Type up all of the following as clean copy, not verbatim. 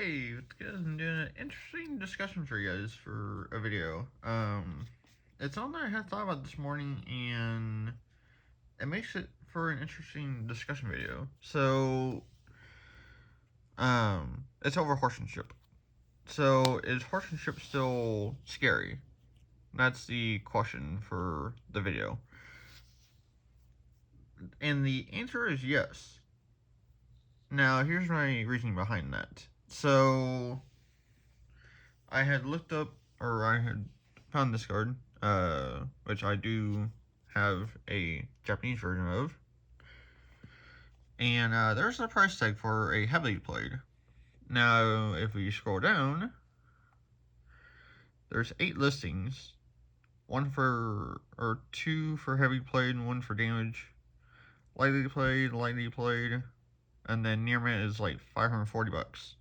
Hey, what's good? I'm doing an interesting discussion for you guys for a video. It's on that I had thought about this morning, and it makes it for an interesting discussion video. So, it's over horsemanship. So, is horsemanship still scary? That's the question for the video. And the answer is yes. Now, here's my reasoning behind that. So, I had looked up, or I had found this card, which I do have a Japanese version of, and there's a price tag for a heavily played. Now, if we scroll down, there's 8 listings, two for heavy played, and one for damage, lightly played, and then near mint is like $540.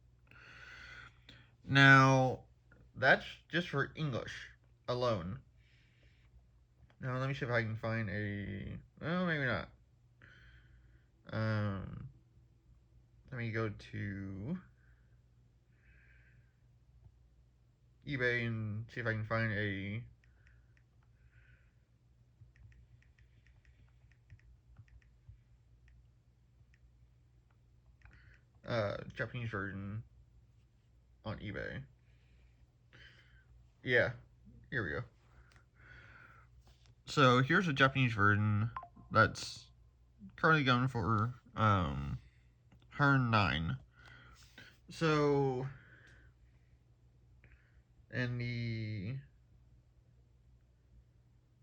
Now, that's just for English alone. Now, let me see if I can find a... Well, maybe not. Let me go to eBay and see if I can find a... Japanese version on eBay. Yeah, here we go. So here's a Japanese version that's currently going for $109. So, and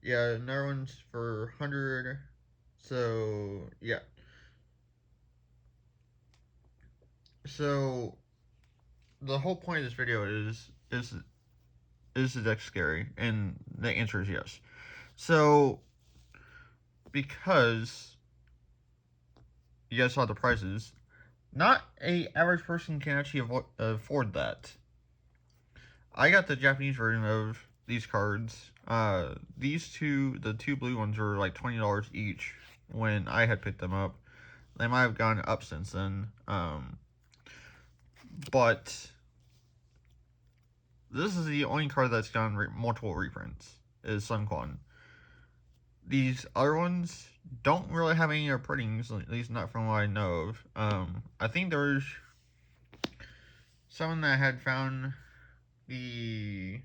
another one's for 100. So yeah. So the whole point of this video is the deck scary? And the answer is yes. So, because you guys saw the prices, not a average person can actually afford that. I got the Japanese version of these cards. The two blue ones were like $20 each when I had picked them up. They might have gone up since then. But this is the only card that's gotten multiple reprints, is Sun Quan. These other ones don't really have any other printings, at least not from what I know of. I think there's someone that had found the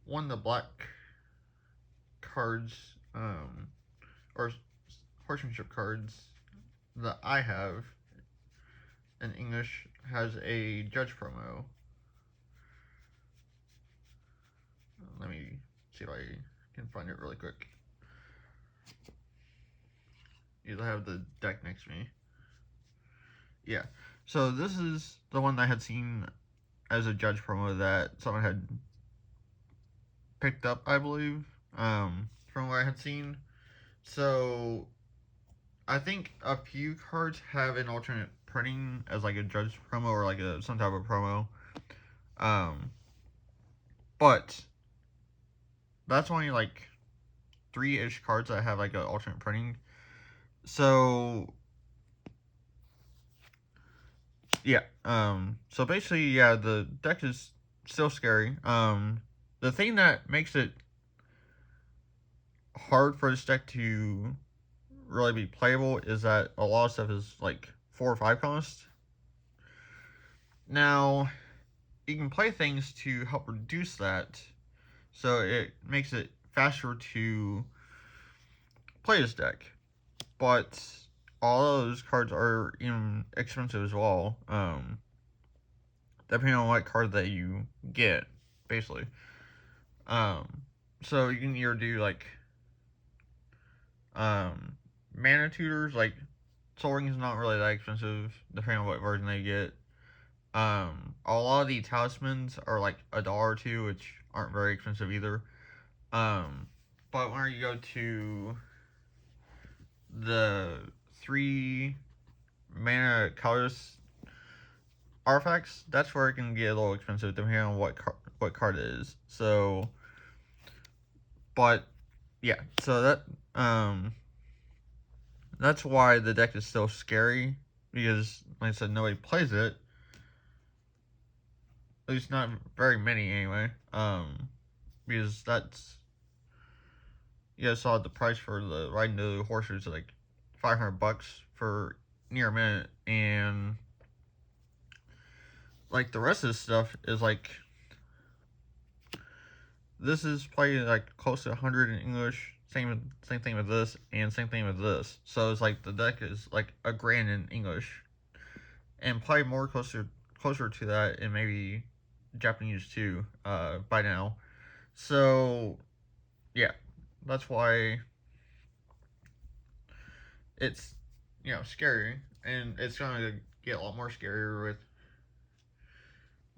black cards, or horsemanship cards that I have in English has a judge promo. Let me see if I can find it really quick. I have the deck next to me. Yeah. So this is the one I had seen as a judge promo that someone had picked up, I believe, from what I had seen. So I think a few cards have an alternate printing as like a judge promo or like some type of promo. But that's only like 3-ish cards that have like an alternate printing. So yeah, so basically, yeah, the deck is still scary. The thing that makes it hard for this deck to really be playable is that a lot of stuff is like 4 or 5 cost. Now, you can play things to help reduce that, so it makes it faster to play this deck. But all of those cards are even expensive as well, depending on what card that you get, basically. So you can either do like mana tutors, like Soul Ring is not really that expensive, depending on what version they get. A lot of the talismans are like $1 or $2, which aren't very expensive either. But when you go to the 3 mana colors artifacts, that's where it can get a little expensive depending on what card it is. So, but yeah, so that's why the deck is still scary, because like I said, nobody plays it. At least not very many anyway. Because that's, you guys saw the price for the riding the horses, like $500 for near a minute, and like the rest of this stuff is like, this is probably like close to 100 in English. Same thing with this, and same thing with this. So it's like the deck is like $1,000 in English, and probably more closer to that in maybe Japanese too. By now. So yeah, that's why it's, scary, and it's gonna get a lot more scarier with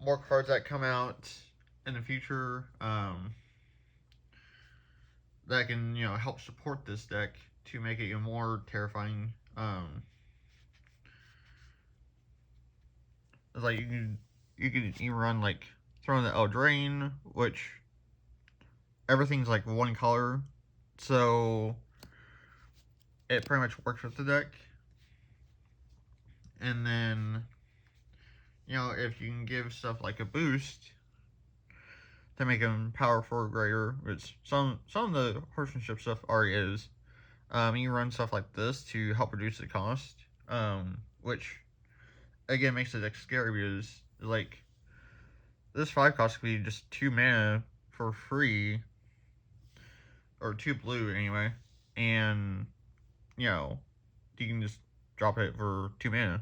more cards that come out in the future. That can, help support this deck to make it even more terrifying. Like you can even run like throwing the Eldraine, which everything's like one color, so it pretty much works with the deck. And then, if you can give stuff like a boost to make them power 4 greater, which some of the horsemanship stuff already is. You run stuff like this to help reduce the cost, which again makes the deck scary because like this 5 cost could be just 2 mana for free, or 2 blue anyway, and you can just drop it for 2 mana.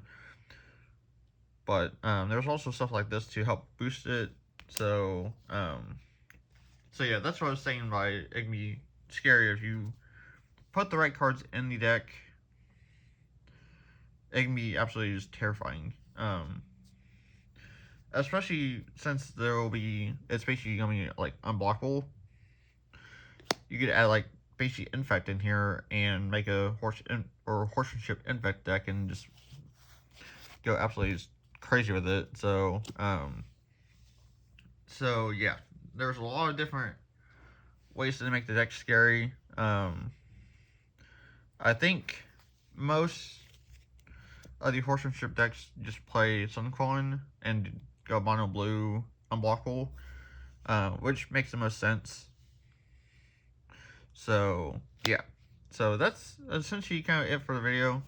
But there's also stuff like this to help boost it. So yeah, that's what I was saying by it can be scary if you put the right cards in the deck. It can be absolutely just terrifying. Especially since it's basically gonna be like unblockable. You could add like basically infect in here and make a horsemanship infect deck and just go absolutely just crazy with it. So yeah, there's a lot of different ways to make the deck scary. I think most of the horsemanship decks just play Suncoin and go mono blue unblockable, which makes the most sense. So yeah, so that's essentially kind of it for the video.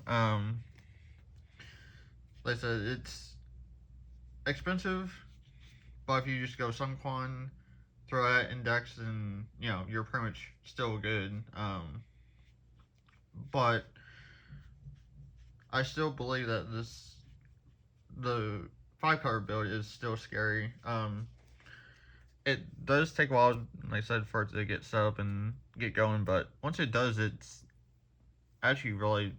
Like I said, it's expensive, but if you just go Suncoin, throw that index, and you're pretty much still good. But I still believe that the 5-card build is still scary. It does take a while, like I said, for it to get set up and get going, but once it does, it's actually really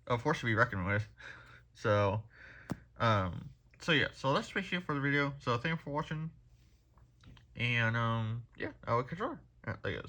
a force to be reckoned with. So, yeah, so that's basically it for the video. So thank you for watching, and yeah, I will catch you later. Alright, there you go.